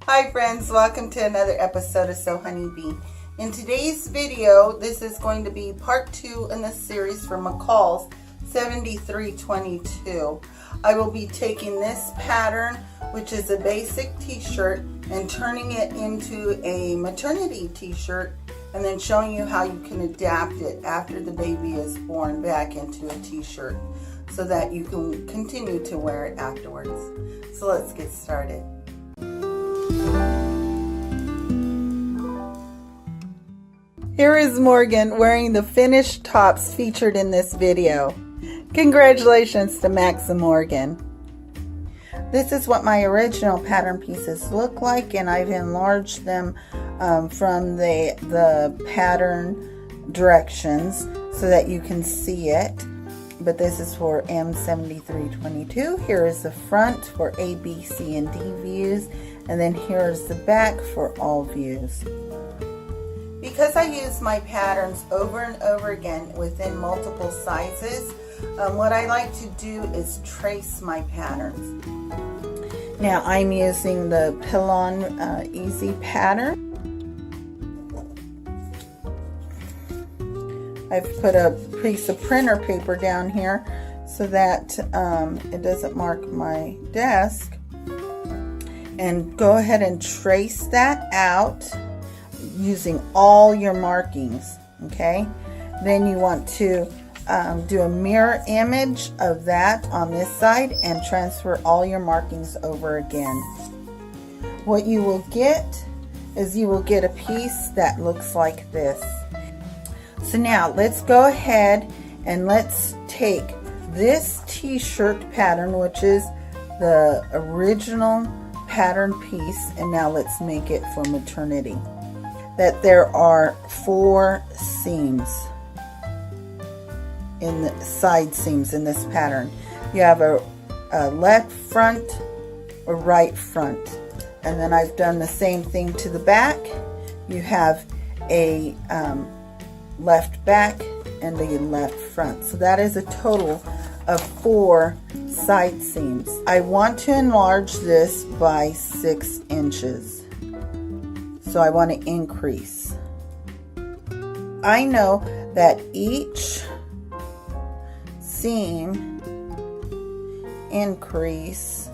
Hi friends, welcome to another episode of So HoneyBea. In today's video, this is going to be part 2 in the series for McCall's 7322. I will be taking this pattern, which is a basic t-shirt, and turning it into a maternity t-shirt, and then showing you how you can adapt it after the baby is born back into a t-shirt so that you can continue to wear it afterwards. So let's get started. Here is Morgan wearing the finished tops featured in this video. Congratulations to Max and Morgan. This is what my original pattern pieces look like, and I've enlarged them from the pattern directions so that you can see it. But this is for M7322. Here is the front for A, B, C, and D views, and then here's the back for all views. Because I use my patterns over and over again within multiple sizes, what I like to do is trace my patterns. Now I'm using the Pullover Easy pattern. I've put a piece of printer paper down here so that it doesn't mark my desk. And go ahead and trace that out using all your markings, okay? Then you want to do a mirror image of that on this side and transfer all your markings over again. What you will get is you will get a piece that looks like this. So now let's go ahead and let's take this t-shirt pattern, which is the original pattern piece, and now let's make it for maternity. That there are 4 seams in the side seams in this pattern. You have a left front, a right front, and then I've done the same thing to the back. You have a left back and a left front. So that is a total of 4 side seams. I want to enlarge this by 6 inches. So I want to increase. I know that each seam increase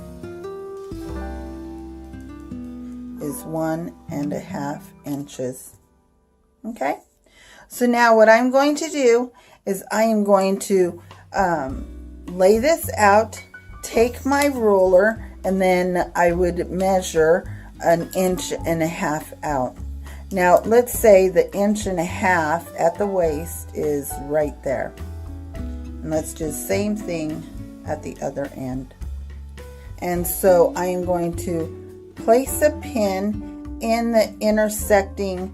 is 1.5 inches. Okay? So now what I'm going to do is I am going to lay this out, take my ruler, and then I would measure 1.5 inches out. Now let's say the 1.5 inches at the waist is right there. And let's do the same thing at the other end. And so I am going to place a pin in the intersecting,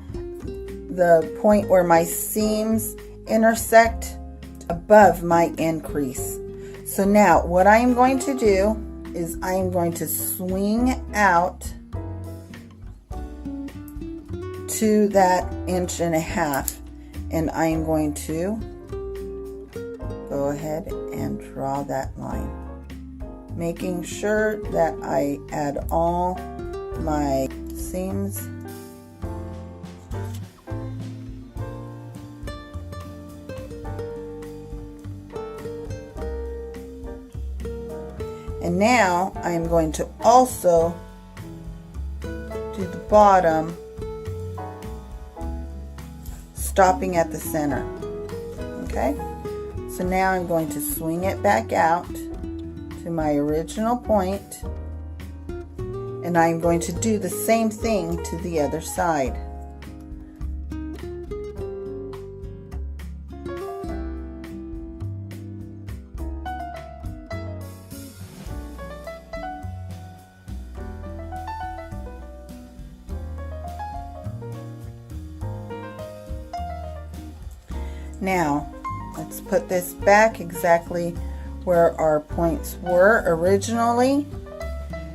the point where my seams intersect above my increase. So now what I am going to do is I am going to swing out to that 1.5 inches, and I am going to go ahead and draw that line, making sure that I add all my seams. And now I'm going to also do the bottom, stopping at the center. Okay? So now I'm going to swing it back out to my original point, and I'm going to do the same thing to the other side. Now, let's put this back exactly where our points were originally.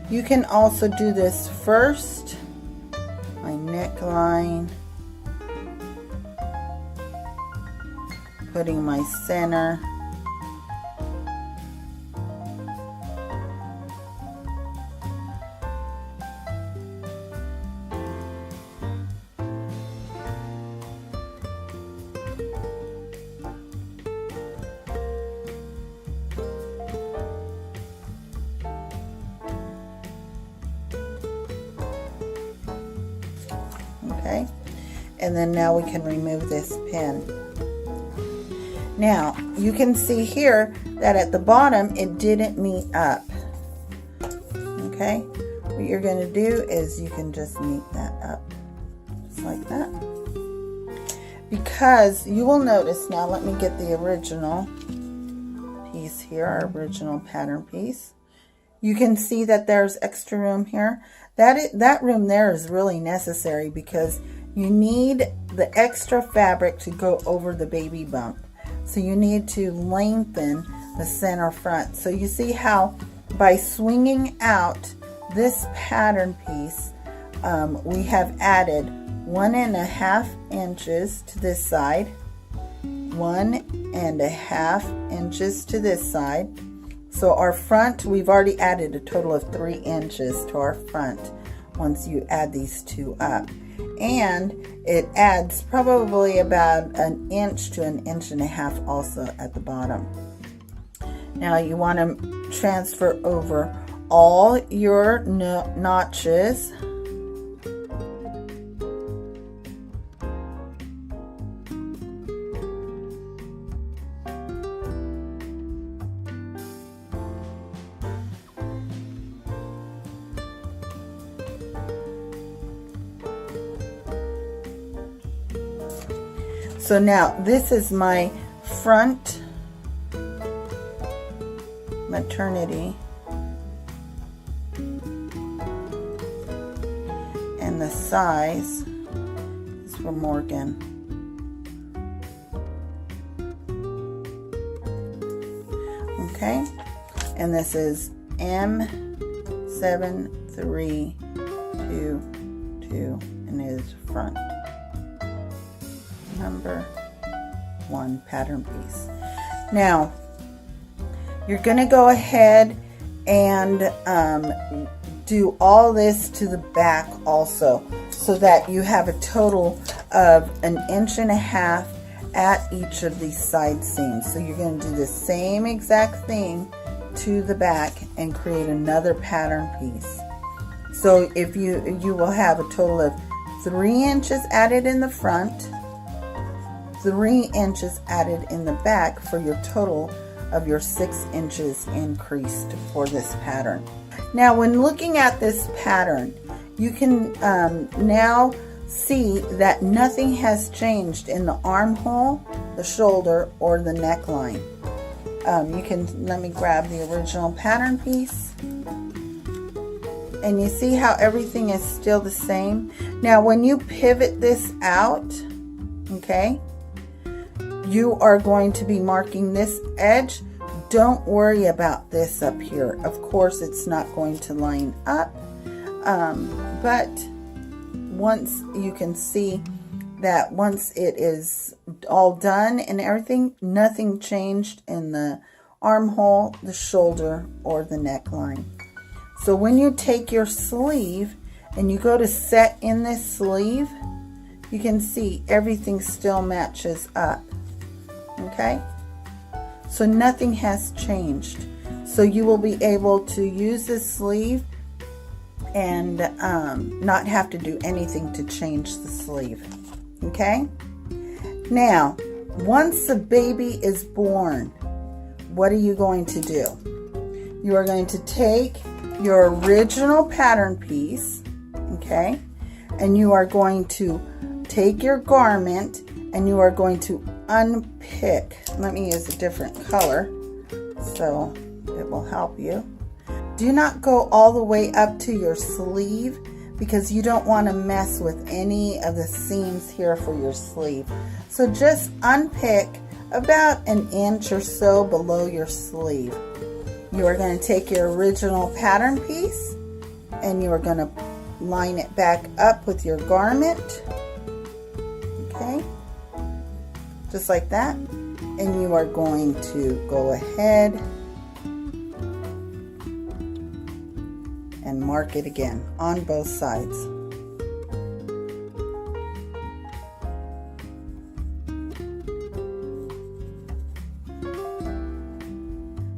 You can also do this first, my neckline, putting my center, Okay, and then now we can remove this pin. Now you can see here that at the bottom it didn't meet up. Okay, what you're going to do is you can just meet that up just like that, because you will notice, now let me get the original piece here, our original pattern piece. You can see that there's extra room here. That room there is really necessary because you need the extra fabric to go over the baby bump. So you need to lengthen the center front. So you see how by swinging out this pattern piece, we have added 1.5 inches to this side, 1.5 inches to this side. So our front, we've already added a total of 3 inches to our front once you add these two up. And it adds probably about 1 inch to 1.5 inches also at the bottom. Now you want to transfer over all your notches. So now this is my front maternity, and the size is for Morgan. Okay, and this is M7322, and it is front number 1 pattern piece. Now you're going to go ahead and do all this to the back also, so that you have a total of 1.5 inches at each of these side seams. So you're going to do the same exact thing to the back and create another pattern piece. So if you will have a total of 3 inches added in the front, 3 inches added in the back for your total of your 6 inches increased for this pattern. Now when looking at this pattern, you can now see that nothing has changed in the armhole, the shoulder, or the neckline. You can, let me grab the original pattern piece, and you see how everything is still the same. Now when you pivot this out, okay, you are going to be marking this edge. Don't worry about this up here. Of course it's not going to line up, but once you can see that once it is all done and everything, nothing changed in the armhole, the shoulder, or the neckline. So when you take your sleeve and you go to set in this sleeve, you can see everything still matches up. Okay, so nothing has changed. So you will be able to use this sleeve and not have to do anything to change the sleeve. Okay, now once the baby is born, what are you going to do? You are going to take your original pattern piece, okay, and you are going to take your garment and you are going to unpick. Let me use a different color so it will help you. Do not go all the way up to your sleeve because you don't want to mess with any of the seams here for your sleeve. So just unpick about 1 inch or so below your sleeve. You are going to take your original pattern piece and you are going to line it back up with your garment. Okay, just like that, and you are going to go ahead and mark it again on both sides.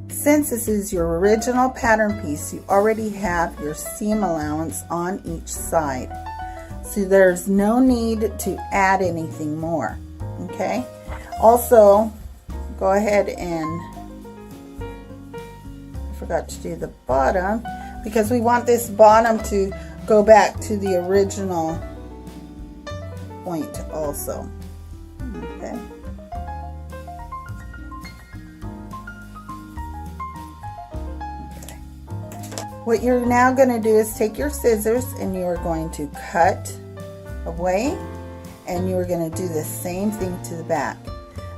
Since this is your original pattern piece, you already have your seam allowance on each side. So there's no need to add anything more, okay? Also, go ahead and, I forgot to do the bottom, because we want this bottom to go back to the original point also, okay? What you're now going to do is take your scissors and you are going to cut away, and you are going to do the same thing to the back.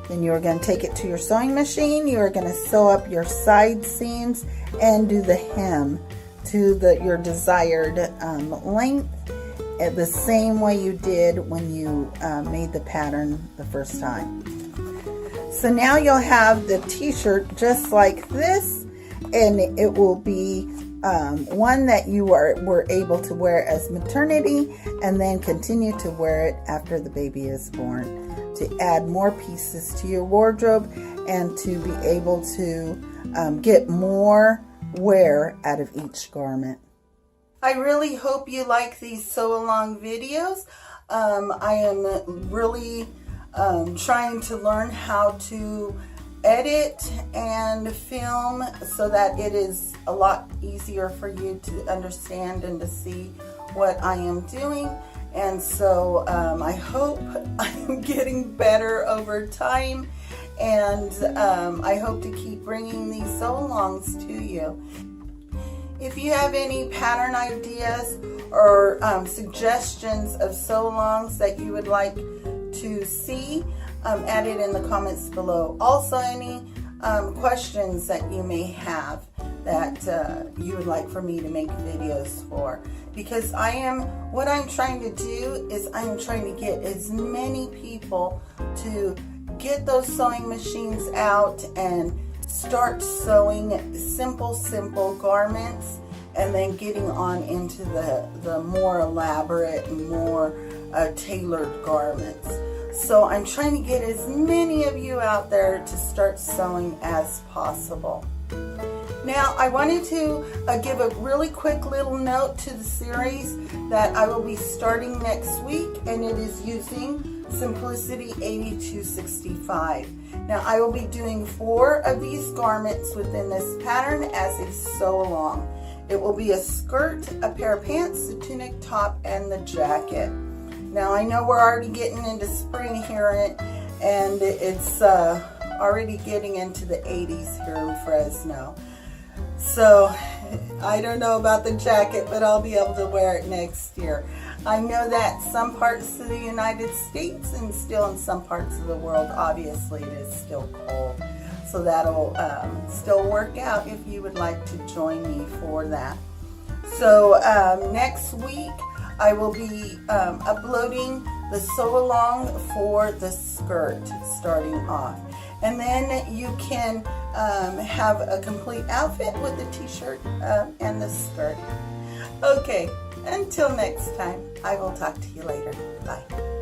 Then you are going to take it to your sewing machine. You are going to sew up your side seams and do the hem to your desired length, the same way you did when you made the pattern the first time. So now you'll have the t-shirt just like this, and it will be one that you were able to wear as maternity, and then continue to wear it after the baby is born, to add more pieces to your wardrobe and to be able to get more wear out of each garment. I really hope you like these sew along videos. I am really trying to learn how to edit and film so that it is a lot easier for you to understand and to see what I am doing. And so I hope I'm getting better over time, and I hope to keep bringing these sew-alongs to you. If you have any pattern ideas or suggestions of sew-alongs that you would like to see, add it in the comments below. Also, any questions that you may have that you would like for me to make videos for, because what I'm trying to do is I am trying to get as many people to get those sewing machines out and start sewing simple garments, and then getting on into the more elaborate and more tailored garments. So I'm trying to get as many of you out there to start sewing as possible. Now, I wanted to give a really quick little note to the series that I will be starting next week, and it is using Simplicity 8265. Now, I will be doing 4 of these garments within this pattern as a sew along. It will be a skirt, a pair of pants, the tunic top, and the jacket. Now, I know we're already getting into spring here, and it's already getting into the 80s here in Fresno. So, I don't know about the jacket, but I'll be able to wear it next year. I know that some parts of the United States and still in some parts of the world, obviously, it is still cold. So that'll still work out if you would like to join me for that. So, next week, I will be uploading the sew along for the skirt starting off. And then you can have a complete outfit with the t-shirt and the skirt. Okay, until next time, I will talk to you later. Bye.